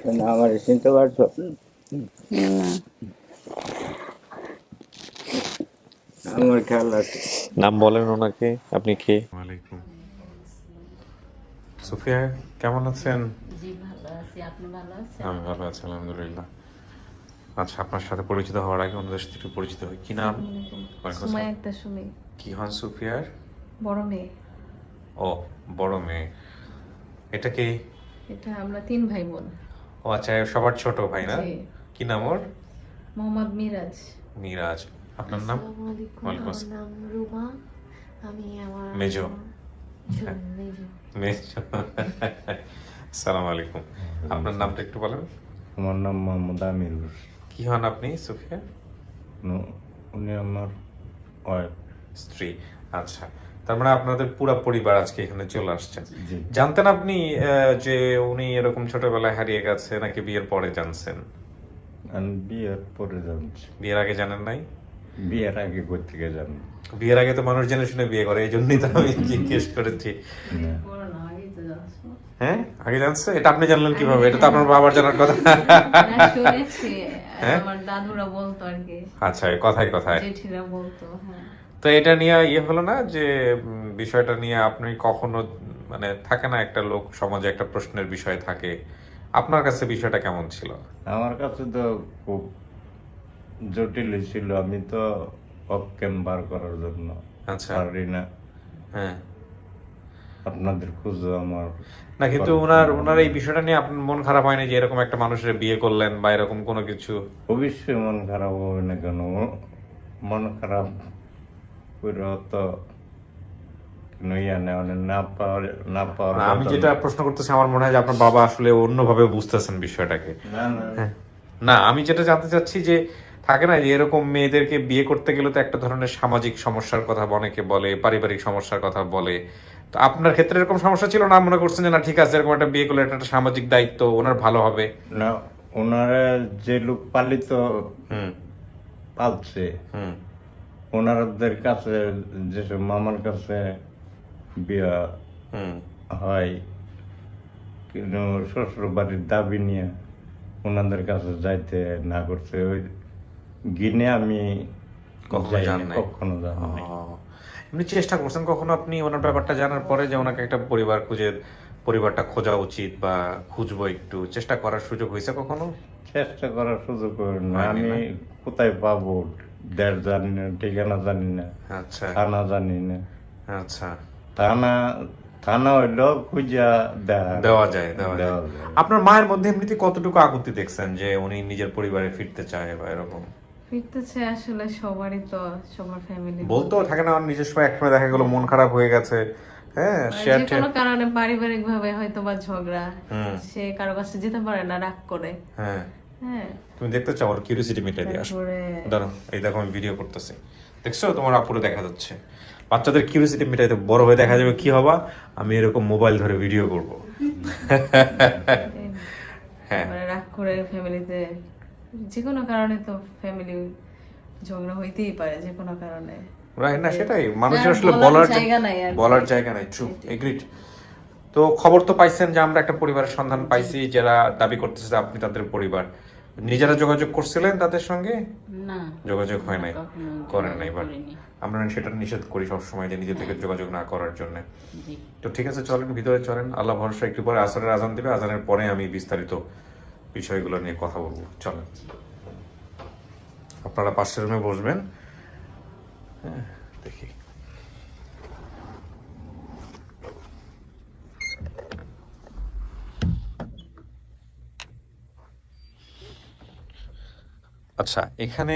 না আমার চিনতে পারছো? না আমার খেয়াল আছে। নাম বলেন ওনাকে, আপনি কে? ওয়ালাইকুম। সুফিয়া কেমন আছেন? জি ভালো আছি, আপনি ভালো আছেন? আমি ভালো আছি আলহামদুলিল্লাহ। আচ্ছা, আপনার সাথে পরিচিত হওয়ার আগে ওনাদের সাথে একটু পরিচিত হই। কি নাম? ওয়ালাইকুম সুমাইয়া আসসালাম। একটা সুমি, কি হন সুফিয়ার? বড় মেয়ে। ও, বড় মেয়ে। এটা কি? এটা আমরা 3 ভাই বোন। ও আচ্ছা, সবার ছোট ভাই না? জি। কি নাম ওর? মোহাম্মদ মিরাজ। মিরাজ। আপনার নাম? আসসালামু আলাইকুম, ওয়ালাইকুম আমার আসসালাম। নাম রুমা। আমি আমার মেজো। ছোট মেজো। মেজো। আসসালামু আলাইকুম। আপনার নামটা একটু বলেন। আমার নাম মোহাম্মদ আমিরুর। কি হন আপনি সুফিয়া? উনি আমার ওয়াইফ। স্ত্রী। আচ্ছা, তার মানে আপনাদের পুরো পরিবার আজকে এখানে চলে আসছেন। জি। জানতেন আপনি যে উনি এরকম ছোটবেলায় হারিয়ে গেছে, নাকি বিয়ের পরে জানছেন? আমি বিয়ের পরে জানছি। বিয়ের আগে জানেন নাই? বিয়ের আগে কই থেকে জানি বিয়ের আগে তো মানুষ জেনে শুনে বিয়ে করে, এই জন্যই তো আমি জিজ্ঞেস করেছি। না। করোনা আগেই তো জানছো। হ্যাঁ, আগে জানছে? এটা আপনি জানলেন কিভাবে? এটা তো আপনার বাবার জানার কথা। না, শুনেছি, হ্যাঁ? আমার দাদুরা বলতো আর কি, আচ্ছা, এই কথায় কথায়। জেঠিরা বলতো। হ্যাঁ, তো এটা নিয়ে ইয়ে হলো না যে বিষয়টা নিয়ে আপনি কখনো, মানে থাকে না একটা লোক সমাজে একটা প্রশ্নের বিষয় থাকে, আপনার কাছে বিষয়টা কেমন ছিল? আমার কাছে তো খুব জটিল ছিল। আমি তো অক্ষম বার করার জন্য আচ্ছা। পারি না। হ্যাঁ। আপনাদের খুঁজো আমার। না, কিন্তু ওনার এই বিষয়টা নিয়ে আপনার মন খারাপ হয়নি যে এরকম একটা মানুষের বিয়ে করলেন বা এরকম কোনো কিছু? অবশ্যই মন খারাপ হবে না কেন? মন খারাপ করে তো কোনো ইয়া নেই, মানে না পাওয়ার না, আমি কথা যেটা না। প্রশ্ন করতেছি, আমার মনে হয় যে আপনার বাবা আসলে অন্যভাবে বুঝতেছেন বিষয়টাকে। না না হ্যাঁ। না, আমি যেটা জানতে চাচ্ছি যে থাকে না যে এরকম মেয়েদেরকে বিয়ে করতে গেলে তো একটা ধরনের সামাজিক সমস্যার কথা অনেকে বলে, পারিবারিক সমস্যার কথা বলে। তো আপনার ক্ষেত্রে এরকম সমস্যা ছিল না? মনে করছেন যে না ঠিক আছে, এরকম একটা বিয়ে করলে এটা একটা সামাজিক দায়িত্ব, ওনার ভালো হবে? না, ওনারা যে লোক পালিত হুম পালছে, হুম ওনাদের কাছে যেসব মামার কাছে বিয়া হুম হয়, কিন্তু শ্বশুর বাড়ির দাবি নিয়ে ওনাদের কাছে যাইতে না করছে। ওই গিনে আমি কখনো যাইনি, যান নাই? কখনো জানি নাই। ও, এমনি চেষ্টা করছেন কখনো আপনি ওনার ব্যাপারটা জানার পরে যে ওনাকে একটা পরিবার খুঁজে, পরিবারটা খোঁজা উচিত বা খুঁজবো, একটু চেষ্টা করার সুযোগ হয়েছে কখনো? চেষ্টা করার সুযোগ হয় না। হয়নি আমি না? কোথায় পাবো? দেড় জানি না, ঠিকানা জানি না, আচ্ছা থানা জানি না। আচ্ছা। থানা থানা হইলো খুঁজা দেওয়া যায়, দেওয়া যায়। দেওয়া যায়। আপনার মায়ের মধ্যে এমনিতে কতটুকু আকুতি দেখছেন যে উনি নিজের পরিবারে ফিরতে চায় বা এরকম? ফিরতেছে আসলে সবারই তো, সবার ফ্যামিলি বলতো থাকে না, আমার নিজস্ব একসময় দেখা গেল মন খারাপ হয়ে গেছে, হ্যাঁ, যে কোনো কারণে পারিবারিক ভাবে হয়তো বা ঝগড়া, হুম। সে কারো কাছে যেতে পারে না, রাগ করে। হ্যাঁ, হ্যাঁ, তুমি দেখতে চাও? ওর কিউরিওসিটি মিটাই দিয়ে আসো। তারপরে দাঁড়াও, এই দেখো আমি ভিডিও করতেছি, দেখছো? তোমার আপুরে দেখা যাচ্ছে। বাচ্চাদের কিউরিওসিটি মিটাইতে বড় হয়ে দেখা যাবে কি হবা, আমি এরকম মোবাইল ধরে ভিডিও করব। হ্যাঁ। মানে রাগ করে ফ্যামিলিতে, যে কোনো কারণে তো ফ্যামিলি ঝগড়া হইতেই পারে, যে কোনো কারণে। রাইট না? সেটাই মানুষের যার আসলে বলার জায়গা নাই আর কি। বলার জায়গা নাই। True, agreed. তো খবর তো পাইছেন যে আমরা একটা পরিবারের সন্ধান পাইছি যারা দাবি করতেছে যে আপনি তাদের পরিবার। নিজেরা যোগাযোগ করছিলেন তাদের সঙ্গে? না, যোগাযোগ হয় নাই, কখনো করেন নাই, বাট করিনি। আমরা সেটা নিষেধ করি সবসময় যে নিজে থেকে যোগাযোগ না করার জন্য। জি। তো ঠিক আছে, চলেন ভিতরে চলেন। আল্লাহ ভরসা, একটু পরে আসরের আজান দিবে, আজানের পরে আমি বিস্তারিত বিষয়গুলো নিয়ে কথা বলবো। চলেন, আপনারা পাশের রুমে বসবেন। হ্যাঁ, দেখি। আচ্ছা, এখানে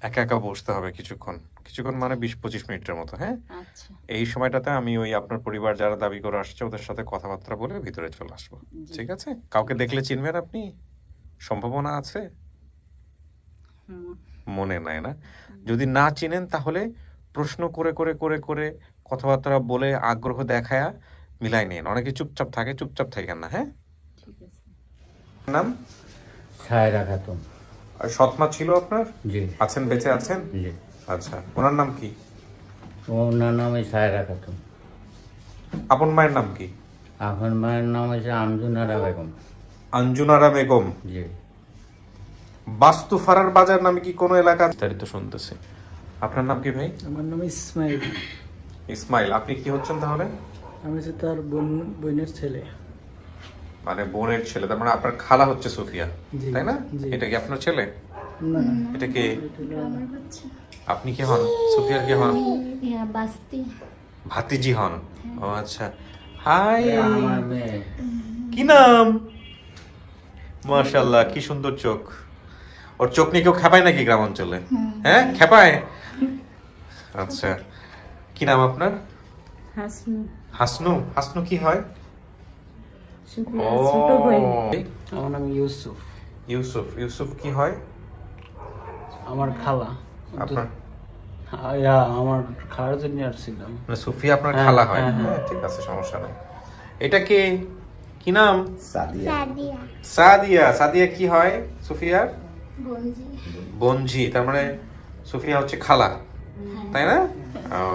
একা একা বসতে হবে কিছুক্ষণ, কিছুক্ষণ মানে 20-25 মিনিটের মতো, হ্যাঁ? আচ্ছা, এই সময়টাতে আমি ওই আপনার পরিবার যারা দাবি করে আসছে ওদের সাথে কথাবার্তা বলে ভিতরে চলে আসবো, ঠিক আছে? কাউকে দেখলে চিনবেন আপনি? সম্ভাবনা আছে? মনে নাই না? যদি না চিনেন তাহলে প্রশ্ন করে করে করে করে কথাবার্তা বলে আগ্রহ দেখায়া মিলাই নিন। অনেকে চুপচাপ থাকে, চুপচাপ থাকেন না, হ্যাঁ? ঠিক আছে। নাম? ছায়রা খাতুন। আর সৎমা ছিল আপনার? জি আছেন, বেঁচে আছেন? জি। আচ্ছা, ওনার নাম কি? ওনার নাম হচ্ছে ছায়রা খাতুন। আপন মায়ের নাম কি? আপনার মায়ের নাম হচ্ছে আমজুনারা বেগম। আঞ্জুনারা বেগম, জি। বাস্তুফারার বাজার নামে কি কোনো এলাকা? বিস্তারিত শুনতেছি। আপনার নাম কি ভাই? আমার নাম ইসমাইল। ইসমাইল, আপনি কি হচ্ছেন তাহলে? আমি হচ্ছে তার বোনের ছেলে। মানে বোনের ছেলে, তার মানে আপনার খালা হচ্ছে সুফিয়া, জি, তাই না? জি। এটা কি আপনার ছেলে? না, এটা কি? আমার বাচ্চা আপনি কি হন? সুফিয়ার কি হন? বাস্তি। ভাতিজি হন? ও আচ্ছা। হাই, আমার মেয়ে। কি নাম? মাশাআল্লাহ, কি সুন্দর চোখ। ওর চোখ নিয়ে কেউ খেপায় নাকি গ্রাম অঞ্চলে? হ্যাঁ, খেপায়। আচ্ছা, কি নাম আপনার? হাসনু হাসনু। হাসনু কি হয়? ও, ছোট বোন। আমার নাম ইউসুফ। ইউসুফ। ইউসুফ কি হয়? আমার খালা। আপনার আমার খালার জন্য আসছিলাম। মানে সুফিয়া আপনার হ্যাঁ, খালা হয়? হ্যাঁ, হ্যাঁ। হ্যাঁ, ঠিক আছে, সমস্যা নেই। এটা কে? কি নাম? সাদিয়া। সাদিয়া। সাদিয়া কি হয় সুফিয়ার? বঞ্জি। বঞ্জি, তার মানে সুফিয়া হচ্ছে খালা, তাই না?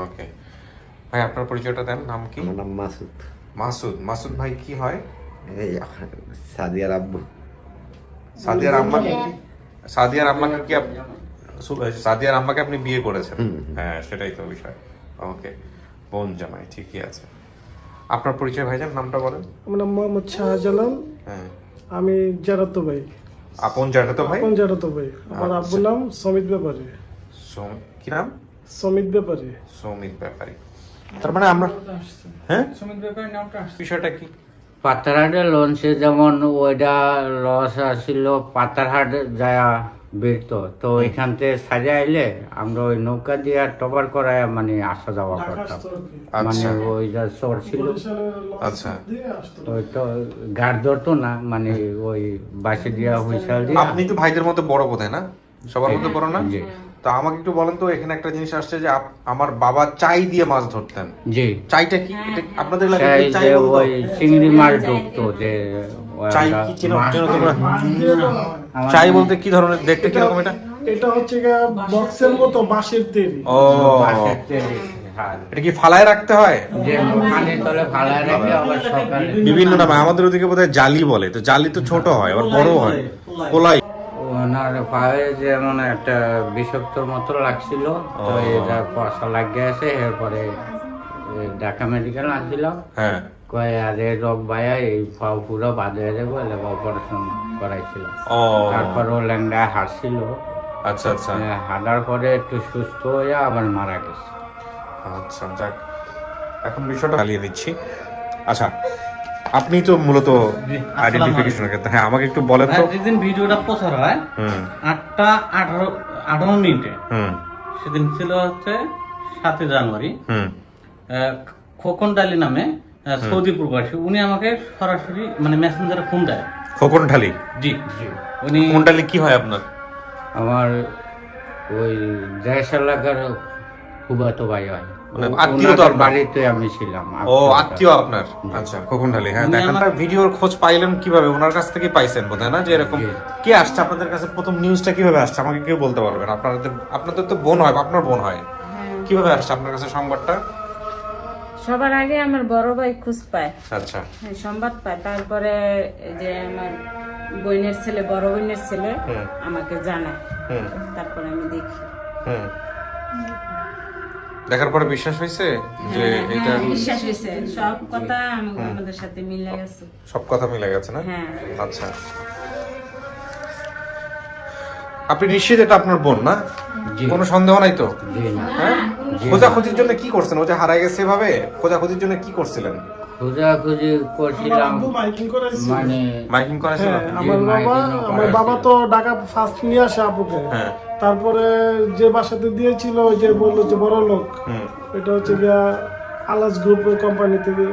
ওকে ভাই, আপনার পরিচয়টা দেন। নাম কি? আমার নাম মাসুদ। মাসুদ। মাসুদ ভাই কি হয়? এই সাদিয়ার আব্বু। সাদিয়ার আম্মা কি? সাদিয়ার আম্মাকে কি সাদিয়ার আম্মাকে আপনি বিয়ে করেছেন? হ্যাঁ, সেটাই তো বিষয়। ওকে, বোন জামাই, ঠিকই আছে। আপনার পরিচয় ভাইজান, নামটা বলেন। আমার নাম মোহাম্মদ শাহজালাল। হ্যাঁ, আমি জারাতো ভাই। আপন জাটাতো ভাই? কোন জারাতো ভাই? আমার আচ্ছা। আব্বুর নাম সমিত ব্যাপারী। কি নাম? সমিত ব্যাপারী। সৌমিত ব্যাপারী। তার মানে আমরা, হ্যাঁ, সমিত ব্যাপারী নামটা আসছে। বিষয়টা কি? পাতারহাটে লঞ্চে যেমন ওইটা লস আসছিল, পাতারহাট যায় বেরতো, তো ওইখান থেকে সাজে আইলে আমরা ওই নৌকা দিয়ে টপার করায় মানে আসা যাওয়া করতাম। মানে আচ্ছা ওই যা চর ছিল, আচ্ছা। ওই তো গাড় ধরতো না, মানে ওই বাসে দিয়া হুইসাল দিয়ে। আপনি তো ভাইদের মধ্যে বড় বোধহয় না? সবার মধ্যে বড় না? জি। তো আমাকে একটু বলেন তো, এখানে একটা জিনিস আসছে যে আমার বাবা চাই দিয়ে মাছ ধরতেন। জি, চাইটা কি? এটা আপনাদের এলাকায় সেই কি চাই যে বলতো? ওই চিংড়ি মাছ ঢুকতো, যে ওই চাই আমরা কি চেনো মাছ- তোমরা? আমার- চাই বলতে কি ধরনের দেখতে, কিরকম এটা? এটা হচ্ছে গিয়ে বক্সের মতো বাঁশের তৈরি। ও, বাঁশের তৈরি, হ্যাঁ। এটা কি ফালায় রাখতে হয়? যে পানির তলে ফালায় রেখে আবার সকালে বিভিন্ন নামে, আমাদের ওদিকে বোধহয় জালি বলে। তো জালি তো ছোট হয়, আবার বড় হয়, পোলাই। ওনার পায়ে যেমন একটা বিষাক্তর মতো লাগছিল, তো এটা পয়সা লাগিয়ে আছে। এরপরে ঢাকা মেডিকেল আনছিলাম, হ্যাঁ, কয়ে আরে রোগ বায়া এই পাও পুরো বাঁধে দেবো, এলে অপারেশন করাইছিল। ও তারপর ও ল্যাংডায় হাসছিল, আচ্ছা আচ্ছা হাঁটার পরে একটু সুস্থ হয়ে আবার মারা গেছে। আচ্ছা, যাক, এখন বিষয়টা চালিয়ে দিচ্ছি। আচ্ছা, আপনি তো মূলত আইডেন্টিফিকেশনের ক্ষেত্রে, হ্যাঁ, আমাকে একটু বলেন তো। যেদিন ভিডিওটা প্রচার হয় হুম 8টা 18 মিনিটে, হুম সেদিন ছিল হচ্ছে 7 জানুয়ারি। হুম খোকন ডালি নামে সৌদি প্রবাসী, উনি আমাকে সরাসরি মানে মেসেঞ্জারে ফোন দেয়। খোকন ঢালি? জি, উনি খোকন ঢালি কি হয় আপনার? আমার ওই দেশ এলাকার ফুফাতো ভাই হয়, মানে আত্মীয় তো ওনাদের আপনার? বাড়িতে আমি ছিলাম। ও, আত্মীয় আপনার? আচ্ছা, খোকন ঢালি। হ্যাঁ, দেখেন, ভিডিওর খোঁজ পাইলেন কিভাবে? ওনার কাছ থেকে পাইছেন বোধহয় না? যে এরকম কে আসছে আপনাদের কাছে, প্রথম নিউজটা কিভাবে আসছে আমাকে কেউ বলতে পারবেন? আপনাদের তো বোন হয়, আপনার বোন হয়, কিভাবে আসছে আপনার কাছে সংবাদটা? সবার আগে আমার বড় ভাই খোঁজ পায়, আচ্ছা, হ্যাঁ, সংবাদ পায়। তারপরে এই যে আমার বোনের ছেলে, বড় বোনের ছেলে আমাকে জানায়। হুম তারপরে আমি দেখি। হুম দেখার পরে বিশ্বাস হয়েছে যে এটা বিশ্বাস হয়েছে, সব কথা আমাদের সাথে মিলে গেছে। সব কথা মিলে গেছে না? হ্যাঁ। আচ্ছা, আপনি নিশ্চিত এটা আপনার বোন না? জি। কোনো সন্দেহ নাই তো? জি না, হ্যাঁ, খোঁজাখুঁজির জন্য কি করছেন? ও যে হারাই গেছে এভাবে, খোঁজাখুঁজির জন্য কি করছিলেন? খোঁজাখুঁজি আমার করছিলাম, আব্বু মাইকিং করাইছে। মানে মাইকিং করেছিল? হ্যাঁ, আমার বাবা তো ঢাকা ফার্স্ট নিয়ে আসে আব্বুকে। হ্যাঁ। তারপরে যে বাসাতে দিয়েছিল, ওই যে বললো যে বড় লোক, এটা হচ্ছে গিয়া আলাস গ্রুপ কোম্পানি থেকে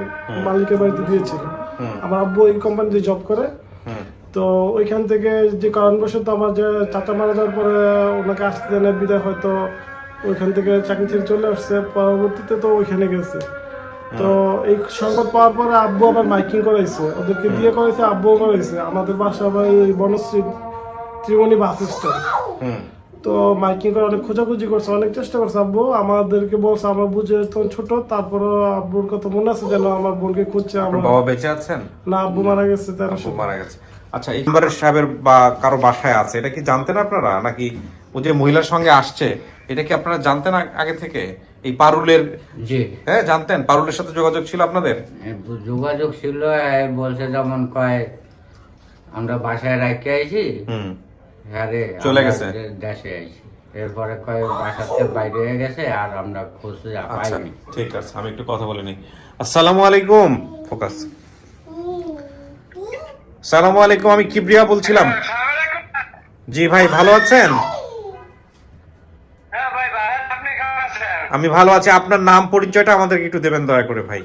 মালিকের বাড়িতে দিয়েছিল। আমার আব্বু ওই কোম্পানিতে জব করে। তো ওইখান থেকে যে কারণবশত আমার যে চাচা মারা যাওয়ার পরে ওনাকে আসতে দেয় না, বিদায় হয়তো ওইখান থেকে চাকরি ছেড়ে চলে আসছে। পরবর্তীতে তো ওইখানে গেছে। তো এই সংবাদ পাওয়ার পরে আব্বু আবার মাইকিং করাইছে, ওদেরকে দিয়ে করাইছে, আব্বুও করাইছে। আমাদের বাসা আবার এই বনশ্রী ত্রিমণি বাস স্ট্যান্ড। তো মাইকিং করে অনেক খোঁজাখুঁজি করছে, অনেক চেষ্টা করছে আব্বু, আমাদেরকে বলছে। আমার বুঝে তখন ছোট, তারপরে আব্বুর কথা মনে আছে যেন আমার বোনকে খুঁজছে। আমার বাবা বেঁচে আছেন? না, আব্বু মারা গেছে। আব্বু মারা গেছে। আচ্ছা, এই মেম্বারের সাহেবের বা কারো বাসায় আছে, এটা কি জানতেন আপনারা, নাকি ও যে মহিলার সঙ্গে আসছে এটা কি আপনারা জানতেন আগে থেকে? এই পারুলের, জি হ্যাঁ জানতেন, পারুলের সাথে যোগাযোগ ছিল আপনাদের? যোগাযোগ ছিল। বলছে যেমন কয় আমরা বাসায় রাখতে আইছি, হুম, হ্যাঁ রে, চলে আমরা গেছে। দেশে আইছি। এরপরে কয় বাসাতে বাইরে হয়ে গেছে আর আমরা খুঁজে আচ্ছা পাইনি। ঠিক আছে, আমি একটু কথা বলে নিই। আসসালামু আলাইকুম, ফোকাস। আসসালামু আলাইকুম, আমি কিবরিয়া বলছিলাম। জি ভাই, ভালো আছেন? আমি ভালো আছি। আপনার নাম পরিচয়টা আমাদেরকে একটু দেবেন দয়া করে ভাই।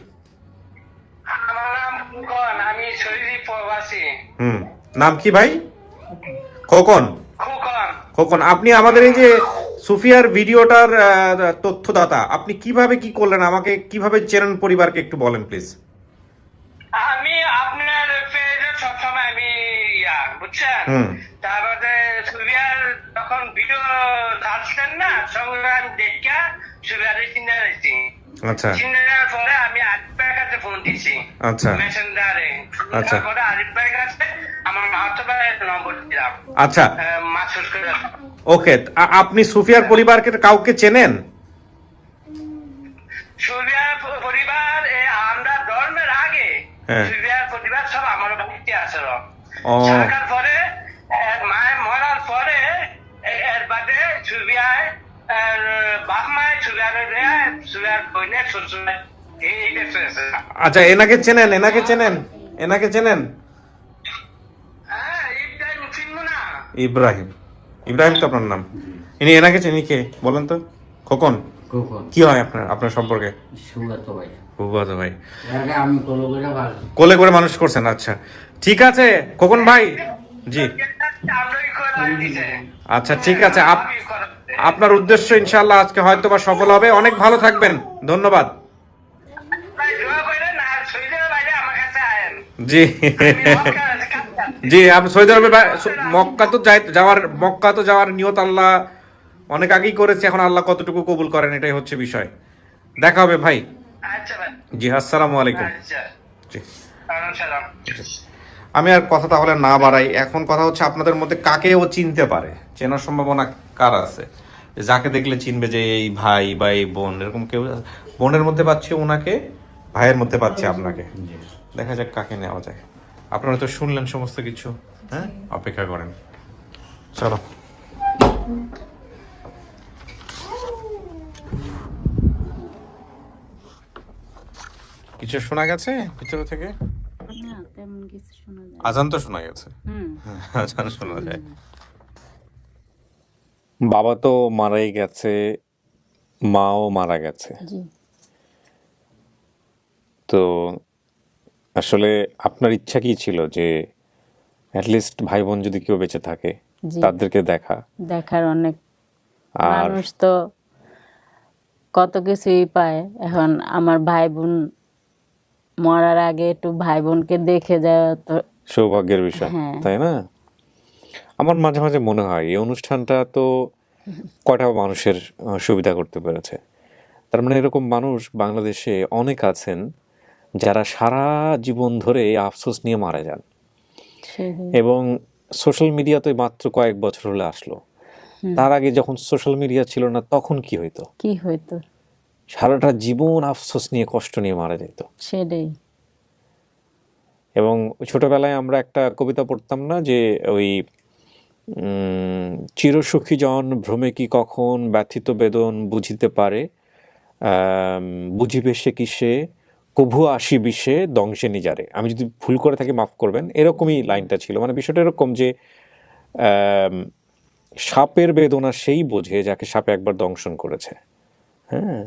আমার নাম খোকন, আমি শরীরী প্রবাসী। নাম কি ভাই? খোকন। খোকন, খোকন, আপনি আমাদের এই যে সুফিয়ার ভিডিওটার তথ্যদাতা, আপনি কিভাবে কি করলেন, আমাকে কিভাবে চেনেন পরিবারকে একটু বলেন প্লিজ। আমি আপনার পেজে সবসময় আমি বুঝছেন, তারপরে সুবিয়ার যখন ভিডিও ছাড়ছেন না, সঙ্গে আমি দেখা সুবিয়ারের চিন্তা রয়েছি। আচ্ছা চিন্তা করার পরে আমি আরিফ ভাইয়ের কাছে ফোন দিছি, আচ্ছা মেসেঞ্জারে। আচ্ছা। তারপরে আরিফ ভাইয়ের কাছে আমার মাহাতো ভাইয়ের নম্বর দিলাম, আচ্ছা মাসুদ করে। ওকে, আপনি সুফিয়ার পরিবারকে কাউকে চেনেন? সুবিয়ার পরিবার আমরা ধর্মের আগে হ্যাঁ। সুবিয়ার পরিবার সব আমার বাড়িতে আসল। ও থাকার পরে মায়ের মরার পরে এর বাদে সুবিয়ায় বাপ মায়ের সুবিয়ার বইনের শ্বশুর এইটা চলেছে। আচ্ছা, এনাকে চেনেন? এনাকে চেনেন? এনাকে চেনেন? হ্যাঁ, ইব্রাহিম চিনবো না? ইব্রাহিম। ইব্রাহিম তো আপনার নাম। এনাকে চিনি কে বলেন তো? খোকন। কখন কি হয় আপনার আপনার সম্পর্কে? সুগাত ভাই, ফুফাতো ভাই। আগে আমি কোলো করে ভালো। কোলে করে মানুষ করছেন? আচ্ছা ঠিক আছে খোকন ভাই। জি আমরাই করে দিছে। আচ্ছা ঠিক আছে, আপনার উদ্দেশ্য ইনশাআল্লাহ আজকে হয়তো বা সফল হবে। অনেক ভালো থাকবেন, ধন্যবাদ। ভাই দোয়া করেন আর সৈদের বাইরে আমার কাছে আয়েন। জি জি, আপনি সৌদি আরবে মক্কা তো যাওয়ার নিয়ত আল্লাহ অনেক আগেই করেছে, এখন আল্লাহ কতটুকু কবুল করেন এটাই হচ্ছে বিষয়। দেখা হবে ভাই। আচ্ছা ভাই, জি, আসসালামু আলাইকুম। আচ্ছা, জি, সালাম। আমি আর কথা তাহলে না বাড়াই। এখন কথা হচ্ছে আপনাদের মধ্যে কাকে ও চিনতে পারে, চেনার সম্ভাবনা কার আছে, যাকে দেখলে চিনবে যে এই ভাই বা এই বোন, এরকম কেউ? বোনের মধ্যে পাচ্ছি ওনাকে, ভাইয়ের মধ্যে পাচ্ছি আপনাকে। দেখা যাক কাকে নেওয়া যায়। আপনারা তো শুনলেন সমস্ত কিছু, হ্যাঁ অপেক্ষা করেন, চলো। কিছু শোনা গেছে ভিতর থেকে? না তেমন কিছু শোনা যায় আজান তো শোনা গেছে, আজান শোনা যায়। বাবা তো মারাই গেছে, মাও মারা গেছে। জি তো আসলে আপনার ইচ্ছা কি ছিল যে অ্যাটলিস্ট ভাই বোন যদি কেউ বেঁচে থাকে জি তাদেরকে দেখা? দেখার অনেক আর মানুষ তো কত কিছুই পায়। এখন আমার ভাই বোন মরার আগে একটু ভাই বোনকে দেখে যাওয়া তো সৌভাগ্যের বিষয়, হ্যাঁ। তাই না? আমার মাঝে মাঝে মনে হয় এই অনুষ্ঠানটা তো কয়টা মানুষের সুবিধা করতে পেরেছে। তার মানে এরকম মানুষ বাংলাদেশে অনেক আছেন যারা সারা জীবন ধরে এই আফসোস নিয়ে মারা যান। সেটাই। এবং সোশ্যাল মিডিয়াতে মাত্র কয়েক বছর হলে আসলো। তার আগে যখন সোশ্যাল মিডিয়া ছিল না তখন কি হইতো? কি হইতো সারাটা জীবন আফসোস নিয়ে কষ্ট নিয়ে মারা যেত। সেটাই। এবং ছোটবেলায় আমরা একটা কবিতা পড়তাম না যে ওই চিরসুখী জন ভ্রমে কি কখন ব্যথিত বেদন বুঝিতে পারে, বুঝিবে সে কিসে কভু আসি বিষে দংশে নিজারে। আমি যদি ভুল করে থাকি মাফ করবেন, এরকমই লাইনটা ছিল। মানে বিষয়টা এরকম যে সাপের বেদনা সেই বোঝে যাকে সাপে একবার দংশন করেছে। হ্যাঁ,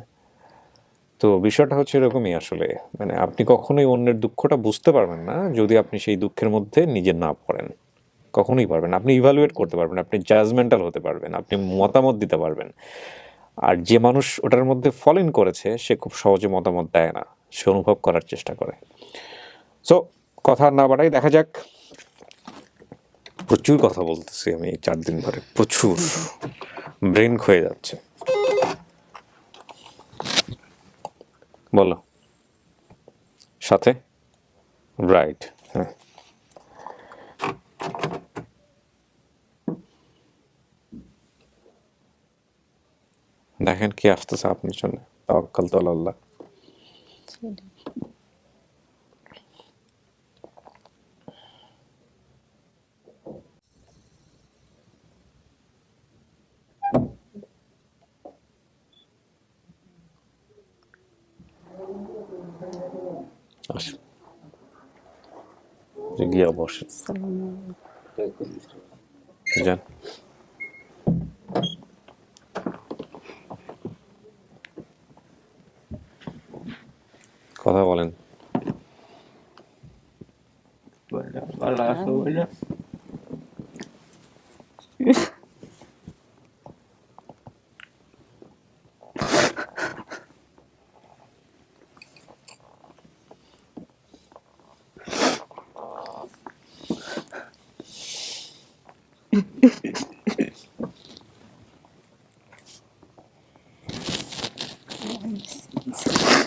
তো বিষয়টা হচ্ছে এরকমই আসলে। মানে আপনি কখনোই অন্যের দুঃখটা বুঝতে পারবেন না যদি আপনি সেই দুঃখের মধ্যে নিজে না পড়েন। কখনোই পারবেন। আপনি ইভ্যালুয়েট করতে পারবেন, আপনি জাজমেন্টাল হতে পারবেন, আপনি মতামত দিতে পারবেন। আর যে মানুষ ওটার মধ্যে ফলো ইন করেছে সে খুব সহজে মতামত দেয় না, সে অনুভব করার চেষ্টা করে। সো কথা না বাড়াই, দেখা যাক। প্রচুর কথা বলতেছি আমি এই 4 দিন ধরে, প্রচুর ব্রেন ক্ষয়ে যাচ্ছে। বলো সাথে রাইট। হ্যাঁ দেখেন কি আসতেছে আপনার জন্য। তাওয়াক্কাল তো আল্লাহ। আসুন, গিয়ে বসেন, যান। কথা বলেন। ভালো আছো বলে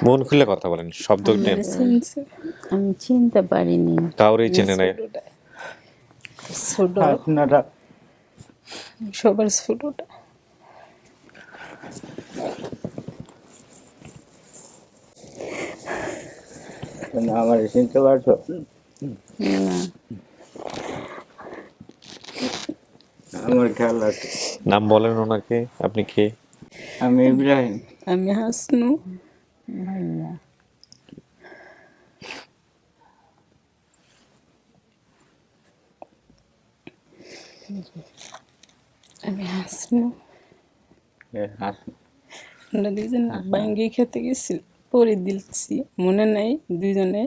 মন খুলে কথা বলেন, শব্দ নেন। আমি চিনতে পারিনি। কাউরেই চেনে নাই। ছোট আপনারা সবার ছোটটা। আমার চিনতে পারছো? না, আমার খেয়াল আছে। নাম বলেন ওনাকে, আপনি কে? আমি ইব্রাহিম। আমি হাসনু ভাইয়া। আমি হাসনু। আমরা দুজন বাঙ্গি খেতে গেছি, পরে দিলছি মনে নাই দুজনে।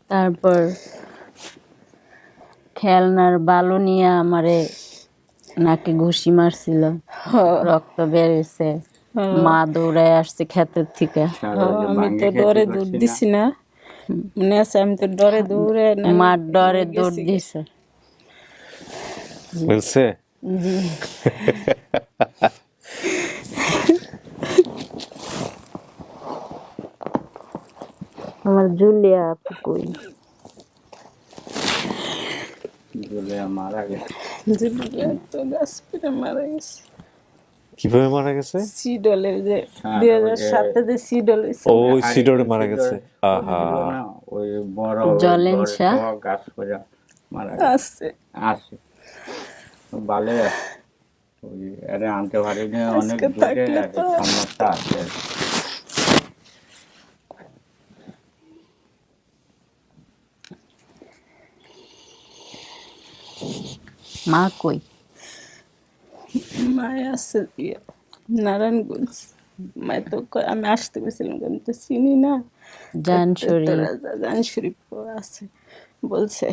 তারপর খেলনার বালু নিয়ে আমারে নাকে ঘুষি মারছিল, রক্ত বেরিয়েছে। মা দৌড়ায় আসছে ক্ষেতের থেকে। আমি তো ডরে দৌড় দিছি না, মনে আছে? আমি তো ডরে দৌড়ে মার ডরে দৌড় দিছে। বলছে জি। আমার জুলিয়া আপু কই? জুলিয়া মারা গেছে। জুলিয়া তো গাছ পেরে মারা গেছে। কিভাবে মারা গেছে? সিডলের যে 2007-এ যে সিডল হয়েছে, ও সিডরে মারা গেছে। আহা, ওই বড় জলেনশা গাছ করে মারা আছে আছে বালে। ওই আরে আনতে পারিনি, অনেক আজকে দূরে থাকলে তো সমস্যা আছে। মা কই? মায় আছে নারায়ণগঞ্জ। মায় তো আমি আসতে গেছিলাম, আমি তো চিনি না। জানশরীফ আছে বলছে,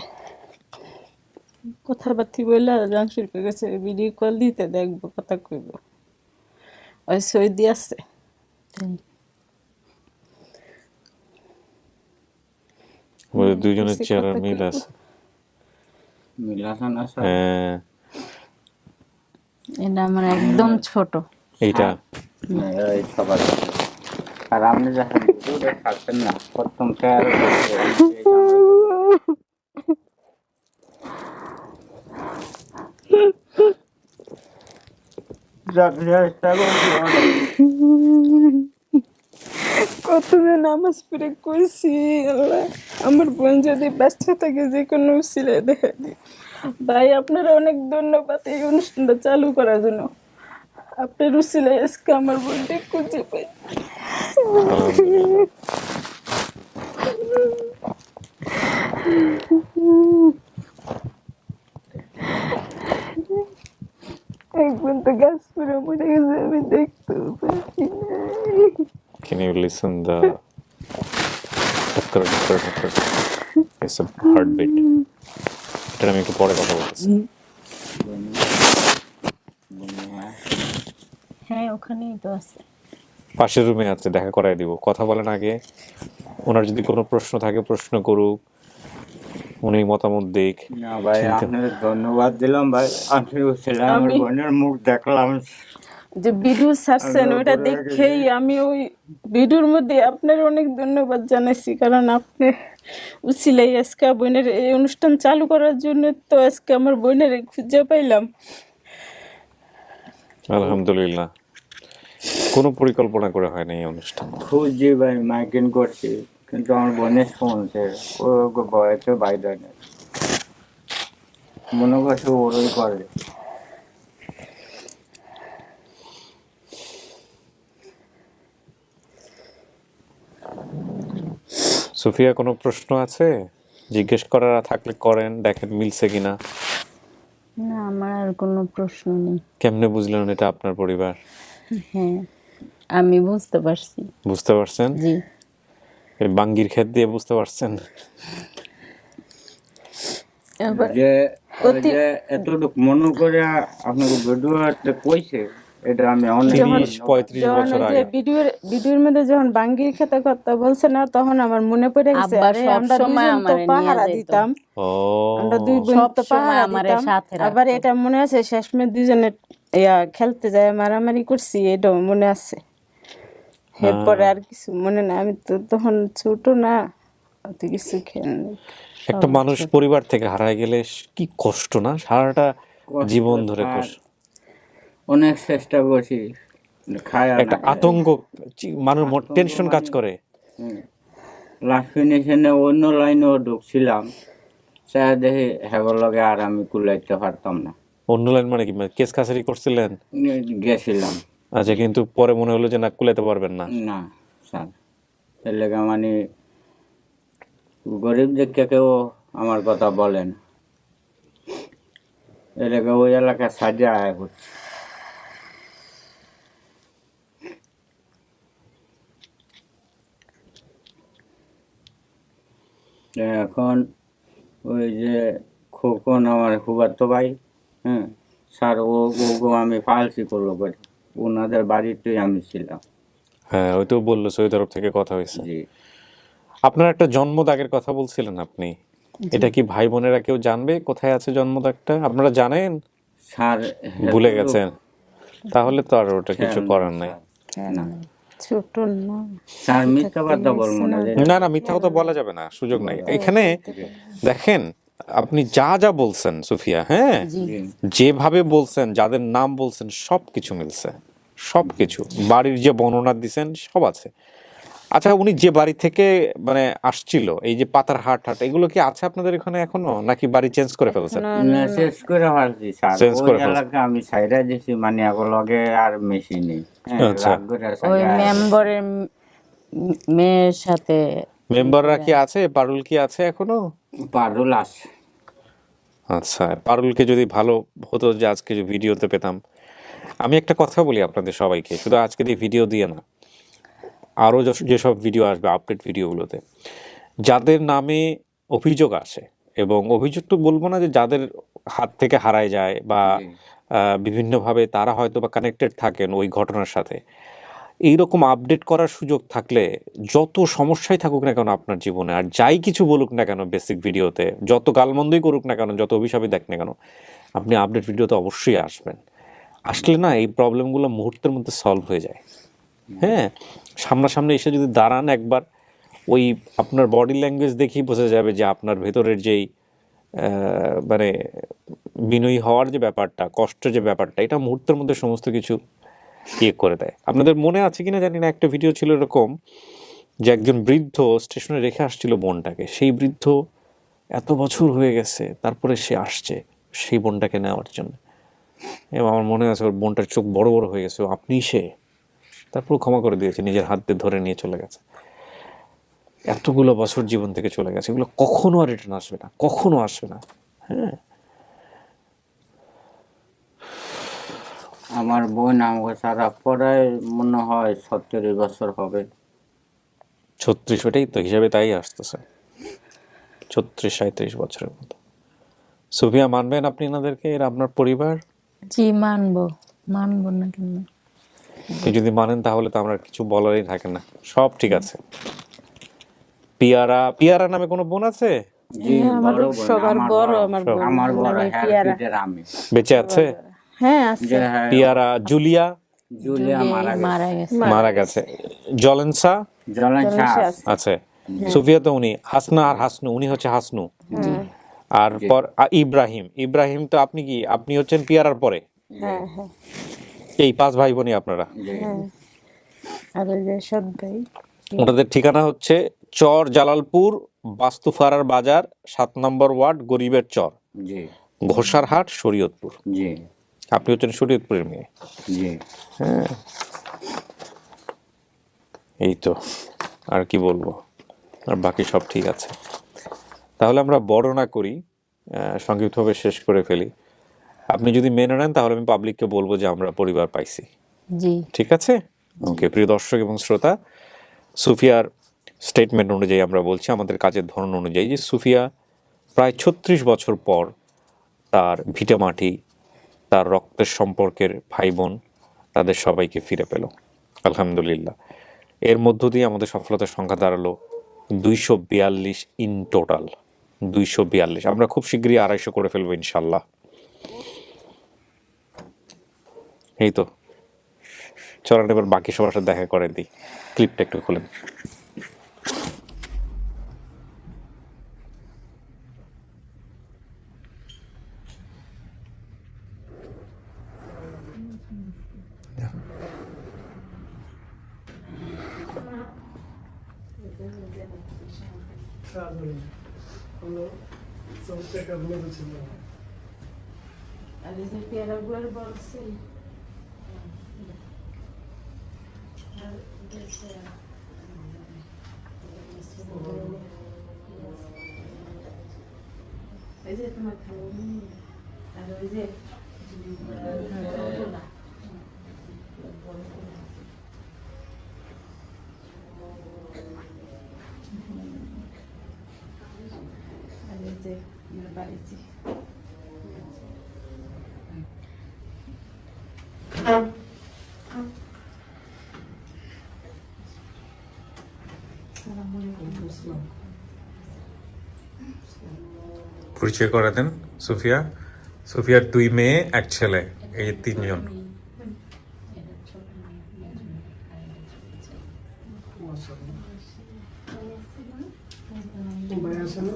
কথাবার্তি বললে জানশরীফে গেছে, ভিডিও কল দিতে দেখবো, কথা কইব। ওই সৌদি আছে। দুজনের চেহারা মিল আছে। মিল আছে না? হ্যাঁ, এটা আমার একদম ছোট। এইটা এই সবার আর আপনি যখন দূরে থাকতেন না, প্রথম চেয়ারে কতদিন নামাজ পড়ে কইছি, আল্লাহ আমার বোন যদি বাচ্চা থাকে যে কোনো ছেলে দেখা দিই। ভাই আপনারা অনেক ধন্যবাদ এই অনুষ্ঠানটা চালু করার জন্য। আপনার উসিলে আজকে আমার বোনটা খুঁজে পাই। একদিন তো গাছ পরে মরে গেছে, আমি দেখতেও পাচ্ছি না। Can you listen the it's a heartbeat. এটা আমি একটু পরে কথা বলতেছি। হ্যাঁ, ওখানেই তো আছে। পাশের রুমে আছে, দেখা করাই দিব। কথা বলেন আগে। ওনার যদি কোনো প্রশ্ন থাকে প্রশ্ন করুক, উনি মতামত দিক। না ভাই, আপনাদের ধন্যবাদ দিলাম ভাই। আমি আমার বোনের মুখ দেখলাম, যে ভিডিও ছাড়ছেন ওইটা দেখেই আমি ওই ভিডিওর মধ্যে আপনার অনেক ধন্যবাদ জানাইছি, কারণ আপনি উছিলাই আজকে বোনের এই অনুষ্ঠান চালু করার জন্য তো আজকে আমার বোনের খুঁজে পাইলাম। আলহামদুলিল্লাহ। কোনো পরিকল্পনা করে হয়নি এই অনুষ্ঠান। খুঁজছি ভাই, মাইকিং করছি, কিন্তু আমার বোনের শুনছে, ও বয়সে বাইরে নেই, মনে করছে ওরই করে। সুফিয়া, কোনো প্রশ্ন আছে? জিজ্ঞেস করার থাকলে করেন, দেখেন মিলছে কিনা। না, আমার আর কোনো প্রশ্ন নেই। কেমনে বুঝলেন এটা আপনার পরিবার? হ্যাঁ, আমি বুঝতে পারছি। বুঝতে পারছেন? জি। এই বাঙ্গির ক্ষেত দিয়ে বুঝতে পারছেন? এবার যে ওই যে এতটুকু মনে করে আপনাকে ভিডিওতে কইছে, এটা আমি অনেক 30-35 যখন বছর ওই যে আগে। ভিডিওর মধ্যে যখন বাঙ্গির খেতে কথা বলছে না, তখন আমার মনে পড়ে গেছে, আব্বা আরে সব আমরা সময় দুজন তো আমারে নিয়ে পাহারা যেত। দিতাম, ও, আমরা দুই বোন সব তো সময় পাহারা আমারে দিতাম। সাথে রাখতো। আবার এটা মনে আছে শেষমেশ দুজনে খেলতে যায় মারামারি করছি, এটাও মনে আছে। এরপরে আর কিছু মনে না, আমি তো তখন ছোট না, অত কিছু খেয়াল নেই। একটা মানুষ পরিবার থেকে হারায় গেলে কি কষ্ট না, সারাটা জীবন ধরে কষ্ট। অনেক চেষ্টা করছি, খায় একটা আতঙ্ক, মানুষ টেনশন কাজ করে। লাস্ট ফিনিশনে অন্য লাইনেও ঢুকছিলাম, সে দেখি হেবর লগে আর আমি কুলাইতে পারতাম না, অন্য লাইন মানে কি, কেস কাছারি করছিলেন? গেছিলাম। আচ্ছা, কিন্তু পরে মনে হলো যে না, কুলাইতে পারবেন না। না স্যার, এর লেগে মানে গরিব দেখে কেউ আমার কথা বলেন, এর লেগে ওই এলাকায় সাজা আয় করছে। এখন ওই যে খোকন আমার ফুফাতো ভাই, হ্যাঁ স্যার, ও আমি পালসি করলো করে, ওনাদের বাড়িতেই আমি ছিলাম। হ্যাঁ, ওই তো বললো সৌদি আরব থেকে কথা হয়েছে। জি, আপনার একটা জন্মদাগের কথা বলছিলেন আপনি, এটা কি ভাই বোনেরা কেউ জানবে কোথায় আছে জন্মদাগটা? আপনারা জানেন? স্যার ভুলে গেছেন? তাহলে তো আর ওটা কিছু করার নাই। না ছোট না, স্যার, মিথ্যা কথা বলবো না যে না না, মিথ্যা কথা বলা যাবে না, সুযোগ নাই এখানে। দেখেন, আপনি যা যা বলছেন সুফিয়া, হ্যাঁ, যেভাবে বলছেন, যাদের নাম বলছেন, সবকিছু মিলছে, সবকিছু। বাড়ির যে বর্ণনা দিছেন সব আছে। আচ্ছা, উনি যে বাড়ি থেকে মানে আসছিল, এই যে পাতার হাট এগুলো কি আছে আপনাদের এখানে এখনো, নাকি বাড়ি চেঞ্জ করে ফেলছেন? মেসেজ করে পারছি স্যার, Change ওই করে ফেলছে। এলাকা আমি সাইডা দিছি, মানে লগে আর মেশি নেই। আচ্ছা। ওই মেম্বারের মেয়ের সাথে মেম্বাররা কি আছে? পারুল কি আছে এখনো? পারুল আছে। আচ্ছা, পারুলকে যদি ভালো হতো যে আজকে যে ভিডিওতে পেতাম। আমি একটা কথা বলি আপনাদের সবাইকে, শুধু আজকের এই ভিডিও দিয়ে না, আরও যেসব ভিডিও আসবে আপডেট ভিডিওগুলোতে, যাদের নামে অভিযোগ আসে, এবং অভিযোগ তো বলবো না, যে যাদের হাত থেকে হারায় যায় বা বিভিন্নভাবে তারা হয়তো বা কানেক্টেড থাকেন ওই ঘটনার সাথে, এইরকম আপডেট করার সুযোগ থাকলে, যত সমস্যাই থাকুক না কেন আপনার জীবনে, আর যাই কিছু বলুক না কেন বেসিক ভিডিওতে, যত গালমন্দই করুক না কেন, যত অভিশাপই দেখ না কেন, আপনি আপডেট ভিডিওতে অবশ্যই আসবেন। আসলে না, এই প্রবলেমগুলো মুহূর্তের মধ্যে সলভ হয়ে যায়। হ্যাঁ, সামনাসামনি এসে যদি দাঁড়ান একবার, ওই আপনার বডি ল্যাঙ্গুয়েজ দেখেই বোঝা যাবে যে আপনার ভেতরের যেই মানে বিনয়ী হওয়ার যে ব্যাপারটা, কষ্টের যে ব্যাপারটা, এটা মুহূর্তের মধ্যে সমস্ত কিছু ইয়ে করে দেয়। আপনাদের মনে আছে কিনা জানি না, একটা ভিডিও ছিল এরকম, যে একজন বৃদ্ধ স্টেশনে রেখে আসছিল বোনটাকে। সেই বৃদ্ধ এত বছর হয়ে গেছে, তারপরে সে আসছে সেই বোনটাকে নেওয়ার জন্য, এবং আমার মনে আছে ওর বোনটার চোখ বড় বড় হয়ে গেছে, আপনি সে, তারপর ক্ষমা করে দিয়েছে, নিজের হাত দিয়ে ধরে নিয়ে চলে গেছে। এতগুলো বছর জীবন থেকে চলে গেছে, এগুলো কখনো আর রিটার্ন আসবে না, কখনো আসবে না। হ্যাঁ, আমার বোন আমাকে সারা পড়ায় মনে হয় 70 বছর হবে। 36, ওটাই তো হিসাবে তাই আসতেছে, 36-37 বছরের মতো। সুফিয়া, মানবেন আপনি এনাদেরকে, এরা আপনার পরিবার? জি, মানবো না কেন? যদি মানেন তাহলে তো আমরা কিছু বলারই থাকে না, সব ঠিক আছে। পিয়ারা নামে কোনো বোন আছে? জি, বড় বোন, সবার বড় আমার বোন, আমার বড় নামে হ্যাঁ, পিয়ারা। পিঠের আমি। বেঁচে আছে? হ্যাঁ আছে। যে হ্যাঁ, পিয়ারা, জুলিয়া জুলিয়া মারা গেছে। মারা গেছে, জলেন্সা জলেন শাহ আছে, সুফিয়া তো উনি, হাসনা আর হাসনু, উনি হচ্ছে হাসনু, আর পর ইব্রাহিম তো আপনি কি, আপনি হচ্ছেন পিয়ারার পরে? হ্যাঁ হ্যাঁ। এই 5 ভাই বোনই আপনারা? হ্যাঁ, আর ওই যে সৎ ভাই। ওনাদের ঠিকানা হচ্ছে চর জালালপুর, বাস্তুফারার বাজার, 7 নম্বর ওয়ার্ড, গরিবের চর, জি ঘোষারহাট, শরীয়তপুর। জি আপনি হচ্ছেন শরীয়তপুরের মেয়ে। জি। হ্যাঁ, এই তো, আর কি বলবো, আর বাকি সব ঠিক আছে। তাহলে আমরা বড় না করি, সংক্ষিপ্তভাবে শেষ করে ফেলি। আপনি যদি মেনে নেন তাহলে আমি পাবলিককে বলবো যে আমরা পরিবার পাইছি। জি। ঠিক আছে? ওকে, প্রিয় দর্শক এবং শ্রোতা, সুফিয়ার স্টেটমেন্ট অনুযায়ী আমরা বলছি, আমাদের কাজের ধরন অনুযায়ী, যে সুফিয়া প্রায় 36 বছর পর তার ভিটামাটি, তার রক্তের সম্পর্কের ভাই বোন, তাদের সবাইকে ফিরে পেল, আলহামদুলিল্লাহ। এর মধ্য দিয়ে আমাদের সফলতার সংখ্যা দাঁড়ালো 242 ইন টোটাল। 242। আমরা খুব শীঘ্রই 250 করে ফেলবো ইনশাল্লাহ। এই তো, চলেন এবার বাকি সবার সাথে দেখা করে দিই। ক্লিপটা একটু খুলেন। পরিচয় করে দেন সুফিয়া। সুফিয়ার 2 মেয়ে, 1 ছেলে, এই 3 জন। ভাই আছে না?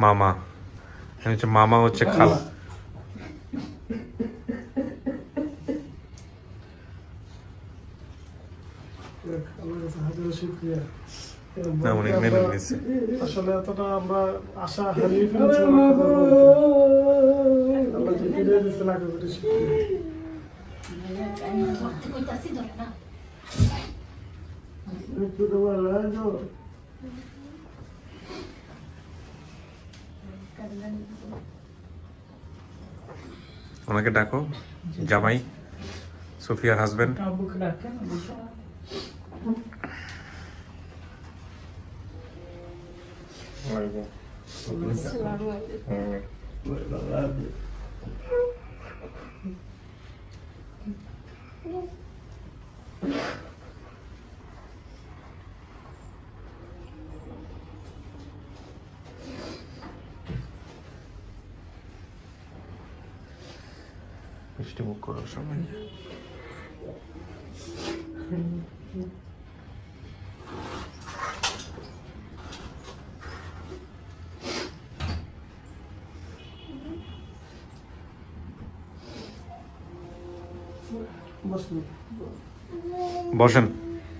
মামা হচ্ছে, মামা হচ্ছে খালা। আমার কাছে হাজার শুকরিয়া। না, উনি মেনে নিয়েছে। আসলে এতটা আমরা আশা হারিয়ে ফেলেছিলাম, আল্লাহ যে ফিরিয়ে দিচ্ছে, লাখ কোটি শুকরিয়া। ওনাকে ডাকো, জামাই, সুফিয়ার হাজবেন্ড। মিষ্টি মুখ করো সবাই। বসেন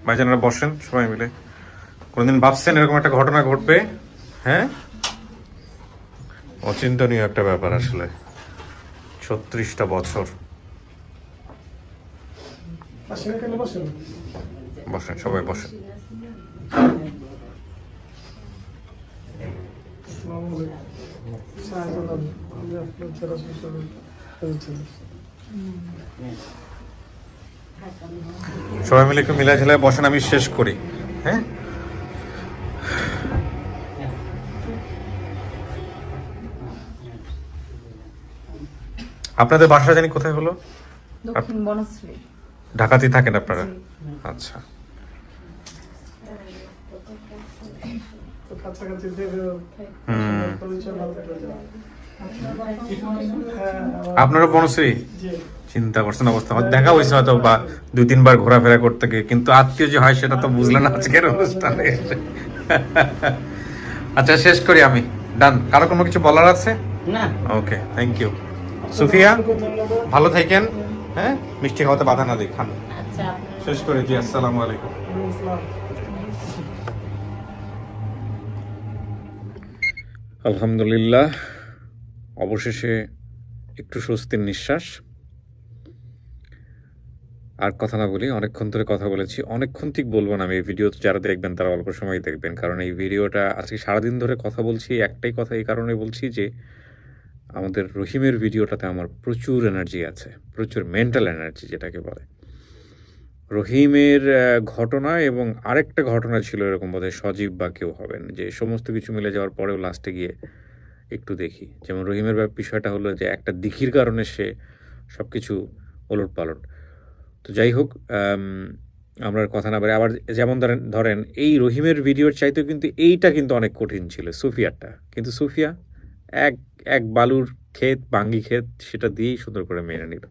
ভাইজানেরা, বসেন সবাই মিলে। কোনদিন ভাবছেন এরকম একটা ঘটনা ঘটবে? হ্যাঁ, অচিন্তনীয় একটা ব্যাপার আসলে। 36টা বছর। বসেন সবাই, বসেন। সবাই মিলে একটু মিলাই ঝেলায় বসেন, আমি শেষ করি। হ্যাঁ, আপনাদের বাসা জানি কোথায় হলো? দক্ষিণ বনশ্রী। ঢাকাতেই থাকেন আপনারা? আচ্ছা। আপনারা বনশ্রী? চিন্তা করছেন অবস্থা, দেখা হয়েছে হয়তো বা 2-3 বার ঘোরাফেরা করতে গিয়ে, কিন্তু আত্মীয় যে হয় সেটা তো বুঝলেন আজকের অনুষ্ঠানে এসে। আচ্ছা, শেষ করি আমি। ডান। কারো কোনো কিছু বলার আছে? না ওকে, থ্যাংক ইউ। সুফিয়া, ভালো থাকেন। হ্যাঁ, মিষ্টি খাওয়াতে বাধা না দিই, খান। আচ্ছা শেষ করে জি, আসসালামু আলাইকুম। আলহামদুলিল্লাহ, অবশেষে একটু স্বস্তির নিঃশ্বাস। আর কথা না বলি, অনেকক্ষণ ধরে কথা বলেছি। অনেকক্ষণ ঠিক বলবো না আমি, এই ভিডিও যারা দেখবেন তারা অল্প সময় দেখবেন, কারণ এই ভিডিওটা আজকে সারাদিন ধরে কথা বলছি। একটাই কথা এই কারণে বলছি যে আমাদের রহিমের ভিডিওটাতে আমার প্রচুর এনার্জি আছে, প্রচুর মেন্টাল এনার্জি যেটাকে বলে। রহিমের ঘটনা এবং আরেকটা ঘটনা ছিল এরকম, বোধহয় সজীব বা কেউ হবেন, যে সমস্ত কিছু মিলে যাওয়ার পরেও লাস্টে গিয়ে একটু দেখি। যেমন রহিমের বিষয়টা হলো যে একটা দিঘির কারণে সে সব কিছু ওলট পালট। তো যাই হোক, আমরা আর কথা না বলে আবার যেমন ধরেন এই রহিমের ভিডিওর চাইতেও কিন্তু এইটা কিন্তু অনেক কঠিন ছিল, সুফিয়ারটা। কিন্তু সুফিয়া এক এক বালুর ক্ষেত, বাঙ্গি ক্ষেত, সেটা দিয়েই সুন্দর করে মেনে নিল।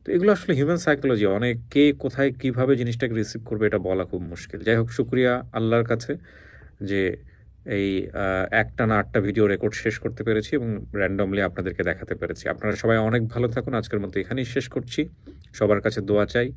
তো এগুলো আসলে হিউম্যান সাইকোলজি, অনেক কে কোথায় কীভাবে জিনিসটাকে রিসিভ করবে এটা বলা খুব মুশকিল। যাই হোক, শুক্রিয়া আল্লাহর কাছে যে এই একটানা 8টা ভিডিও রেকর্ড শেষ করতে পেরেছি এবং র্যান্ডমলি আপনাদেরকে দেখাতে পেরেছি। আপনারা সবাই অনেক ভালো থাকুন। আজকের মতো এখানেই শেষ করছি। সবার কাছে দোয়া চাই।